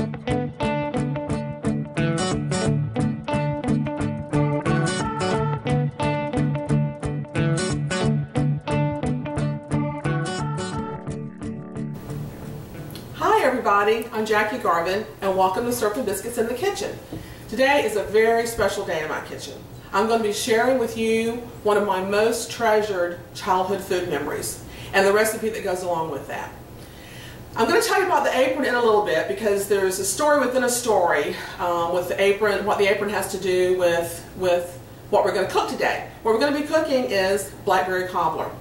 Hi everybody, I'm Jackie Garvin and welcome to Syrup and Biscuits in the Kitchen. Today is a very special day in my kitchen. I'm going to be sharing with you one of my most treasured childhood food memories and the recipe that goes along with that. I'm going to tell you about the apron in a little bit because there's a story within a story with the apron, what the apron has to do with what we're going to cook today. What we're going to be cooking is Blackberry Cobbler.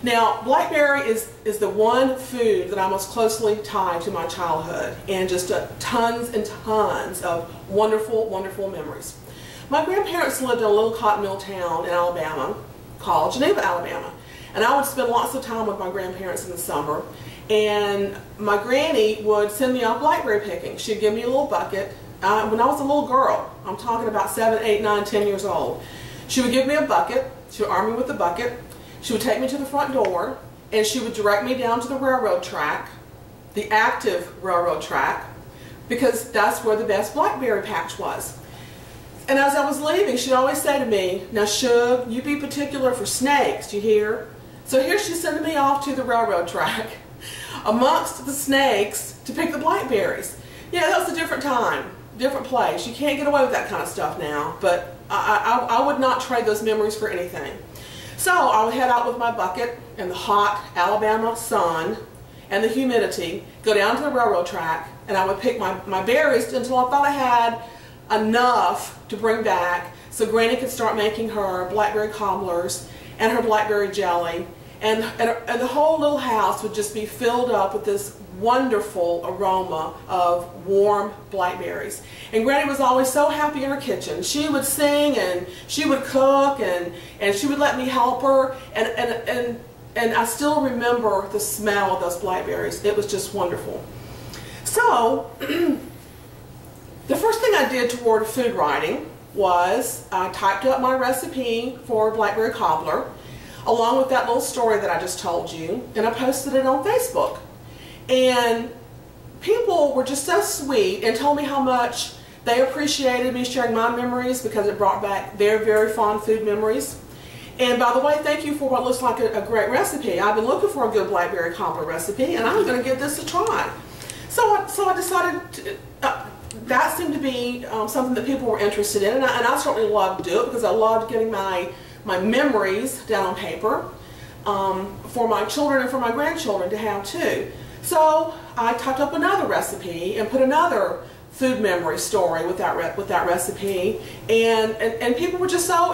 Now, blackberry is the one food that I most closely tied to my childhood and just tons and tons of wonderful, wonderful memories. My grandparents lived in a little cotton mill town in Alabama called Geneva, Alabama. And I would spend lots of time with my grandparents in the summer. And my granny would send me out blackberry picking. She'd give me a little bucket. When I was a little girl, I'm talking about 7, 8, 9, 10 years old, she would give me a bucket. She would arm me with the bucket. She would take me to the front door and she would direct me down to the railroad track, the active railroad track, because that's where the best blackberry patch was. And as I was leaving, she'd always say to me, "Now Shug, you be particular for snakes, you hear?" So here she's sending me off to the railroad track amongst the snakes to pick the blackberries. Yeah, that was a different time, different place. You can't get away with that kind of stuff now, but I would not trade those memories for anything. So I would head out with my bucket in the hot Alabama sun and the humidity, go down to the railroad track, and I would pick my berries until I thought I had enough to bring back so Granny could start making her blackberry cobblers and her blackberry jelly, and the whole little house would just be filled up with this wonderful aroma of warm blackberries. And Granny was always so happy in her kitchen. She would sing and she would cook and she would let me help her, and I still remember the smell of those blackberries. It was just wonderful. So the first thing I did toward food writing was I typed up my recipe for Blackberry Cobbler along with that little story that I just told you, and I posted it on Facebook. And people were just so sweet and told me how much they appreciated me sharing my memories because it brought back their very fond food memories. And by the way, thank you for what looks like a great recipe. I've been looking for a good Blackberry Cobbler recipe and I'm going to give this a try. So I decided that seemed to be something that people were interested in, and I certainly loved to do it because I loved getting my memories down on paper for my children and for my grandchildren to have too. So I typed up another recipe and put another food memory story with that recipe, and people were just so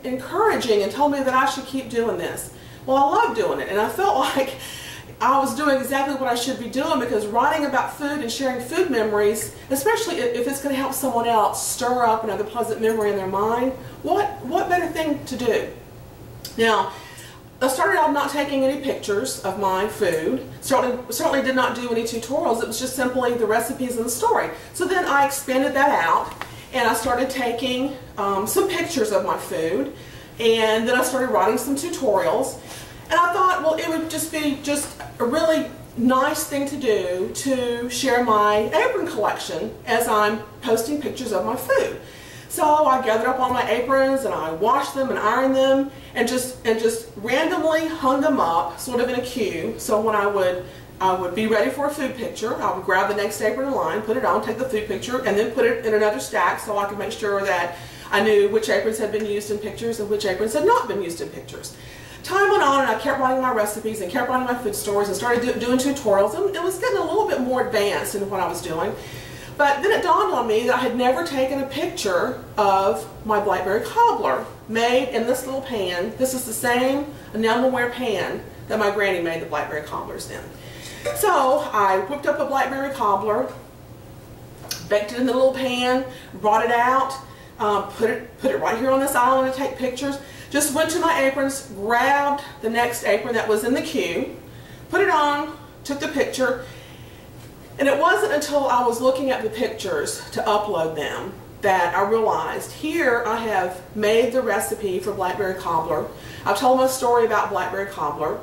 encouraging and told me that I should keep doing this. Well, I love doing it, and I felt like I was doing exactly what I should be doing, because writing about food and sharing food memories, especially if it's going to help someone else stir up another pleasant memory in their mind, what better thing to do? Now, I started out not taking any pictures of my food. Certainly did not do any tutorials. It was just simply the recipes and the story. So then I expanded that out and I started taking some pictures of my food, and then I started writing some tutorials. And I thought, well, it would just be a really nice thing to do to share my apron collection as I'm posting pictures of my food. So I gathered up all my aprons and I washed them and ironed them and just randomly hung them up sort of in a queue. So when I would be ready for a food picture, I would grab the next apron in line, put it on, take the food picture, and then put it in another stack so I could make sure that I knew which aprons had been used in pictures and which aprons had not been used in pictures. Time went on and I kept writing my recipes and kept writing my food stories and started doing tutorials, and it was getting a little bit more advanced in what I was doing. But then it dawned on me that I had never taken a picture of my Blackberry Cobbler made in this little pan. This is the same enamelware pan that my granny made the Blackberry Cobblers in. So I whipped up a Blackberry Cobbler, baked it in the little pan, brought it out, put it right here on this island to take pictures. Just went to my aprons, grabbed the next apron that was in the queue, put it on, took the picture, and it wasn't until I was looking at the pictures to upload them that I realized here I have made the recipe for Blackberry Cobbler. I've told my story about Blackberry Cobbler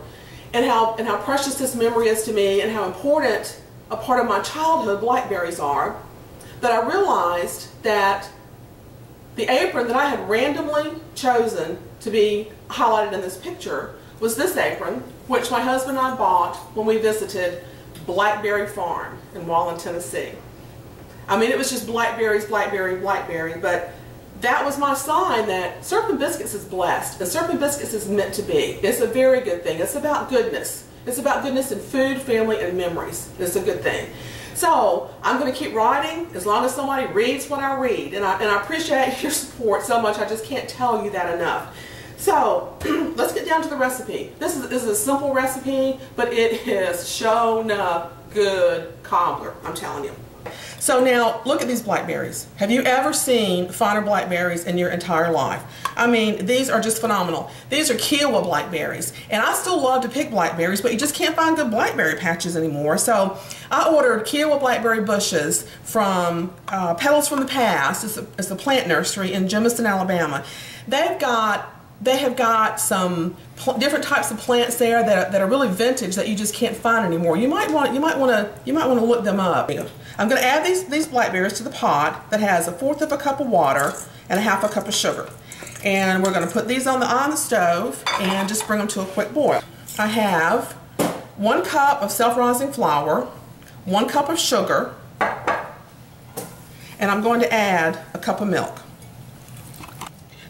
and how precious this memory is to me and how important a part of my childhood blackberries are, that I realized that the apron that I had randomly chosen to be highlighted in this picture was this apron, which my husband and I bought when we visited Blackberry Farm in Wallen, Tennessee. I mean, it was just blackberries, blackberry, blackberry, but that was my sign that Syrup and Biscuits is blessed, and Syrup and Biscuits is meant to be. It's a very good thing. It's about goodness. It's about goodness in food, family, and memories. It's a good thing. So I'm going to keep writing as long as somebody reads what I read, and I appreciate your support so much. I just can't tell you that enough. So let's get down to the recipe. This is a simple recipe, but it is shown up good cobbler, I'm telling you. So now look at these blackberries. Have you ever seen finer blackberries in your entire life? I mean, these are just phenomenal. These are Kiowa blackberries, and I still love to pick blackberries, but you just can't find good blackberry patches anymore. So I ordered Kiowa blackberry bushes from Petals from the Past. It's a plant nursery in Jemison, Alabama. They have got some different types of plants there that are really vintage that you just can't find anymore. You might want to look them up. I'm going to add these blackberries to the pot that has 1/4 cup of water and 1/2 cup of sugar. And we're going to put these on the stove and just bring them to a quick boil. I have 1 cup of self-rising flour, 1 cup of sugar, and I'm going to add a cup of milk.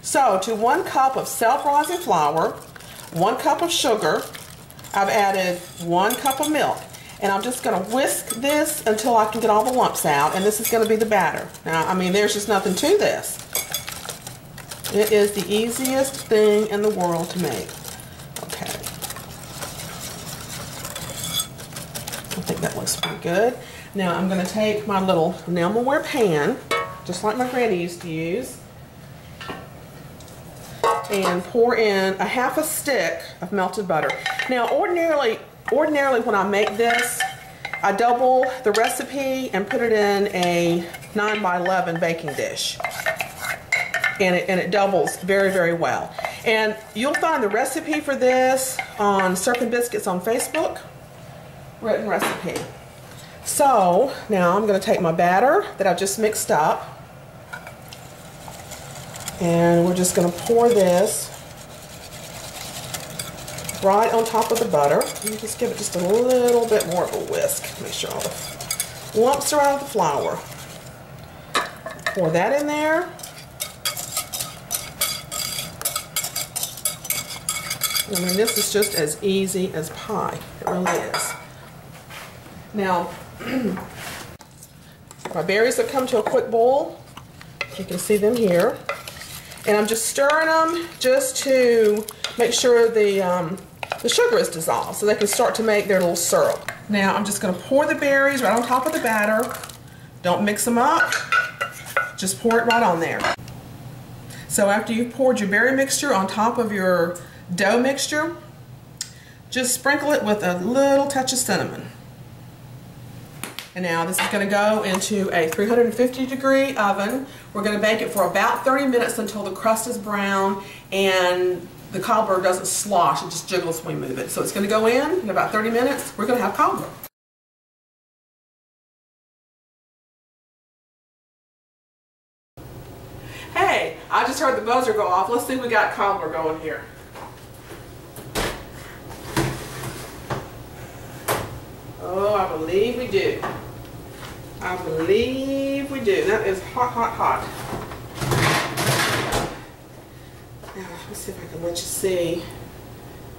So to 1 cup of self-rising flour, 1 cup of sugar, I've added 1 cup of milk. And I'm just going to whisk this until I can get all the lumps out, and this is going to be the batter. Now, I mean, there's just nothing to this. It is the easiest thing in the world to make. Okay. I think that looks pretty good. Now, I'm going to take my little enamelware pan, just like my granny used to use, and pour in 1/2 stick of melted butter. Now, ordinarily when I make this, I double the recipe and put it in a 9x11 baking dish, and it doubles very, very well. And you'll find the recipe for this on Syrup and Biscuits on Facebook, written recipe. So now I'm going to take my batter that I've just mixed up, and we're just going to pour this right on top of the butter. And just give it just a little bit more of a whisk. Make sure all the lumps are out of the flour. Pour that in there. I mean, this is just as easy as pie. It really is. Now, my berries have come to a quick boil. You can see them here. And I'm just stirring them just to make sure the sugar is dissolved so they can start to make their little syrup. Now I'm just going to pour the berries right on top of the batter. Don't mix them up. Just pour it right on there. So after you've poured your berry mixture on top of your dough mixture, just sprinkle it with a little touch of cinnamon. And now this is going to go into a 350-degree oven. We're going to bake it for about 30 minutes until the crust is brown and the cobbler doesn't slosh. It just jiggles when we move it. So it's going to go in about 30 minutes. We're going to have cobbler. Hey, I just heard the buzzer go off. Let's see if we got cobbler going here. Oh, I believe we do. I believe we do. That is hot, hot, hot. Now, let's see if I can let you see.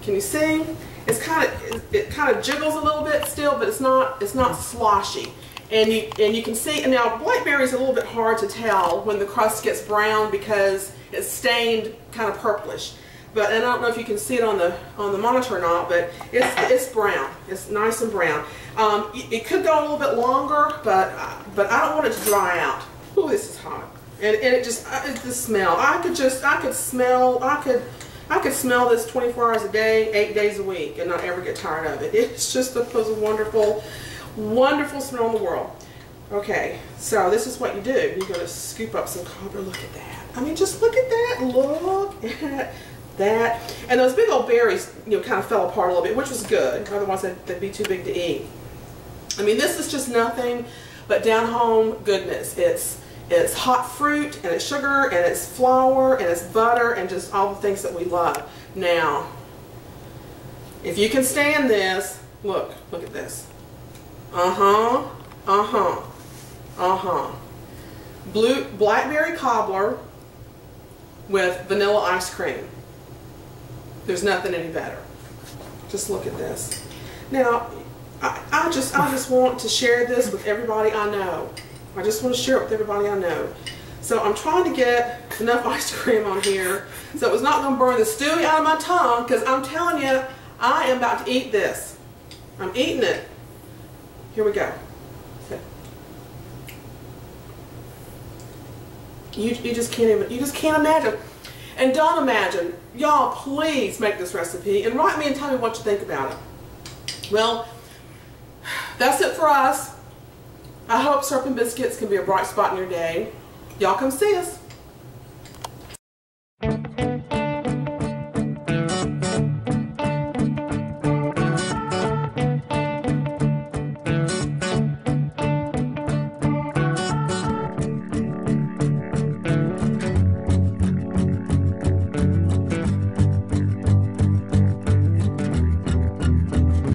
Can you see? It kind of jiggles a little bit still, but it's not sloshy. And you can see. And now blackberry is a little bit hard to tell when the crust gets brown because it's stained kind of purplish. But and I don't know if you can see it on the monitor or not, but it's brown. It's nice and brown. It could go a little bit longer, but I don't want it to dry out. Ooh, this is hot, and it just the smell. I could smell this 24 hours a day, 8 days a week, and not ever get tired of it. It's just the most wonderful, wonderful smell in the world. Okay, so this is what you do. You're going to scoop up some cobbler. Look at that. I mean, just look at that. Look at that. And those big old berries, kind of fell apart a little bit, which was good. Otherwise, they'd be too big to eat. I mean, this is just nothing but down-home goodness. It's hot fruit, and it's sugar, and it's flour, and it's butter, and just all the things that we love. Now, if you can stand this, look at this. Blackberry Cobbler with vanilla ice cream. There's nothing any better. Just look at this. Now, I just want to share this with everybody I know. I just want to share it with everybody I know. So I'm trying to get enough ice cream on here so it's not going to burn the stewie out of my tongue, because I'm telling you, I am about to eat this. I'm eating it. Here we go. You just can't imagine. And don't imagine. Y'all, please make this recipe and write me and tell me what you think about it. Well, that's it for us. I hope Syrup and Biscuits can be a bright spot in your day. Y'all come see us.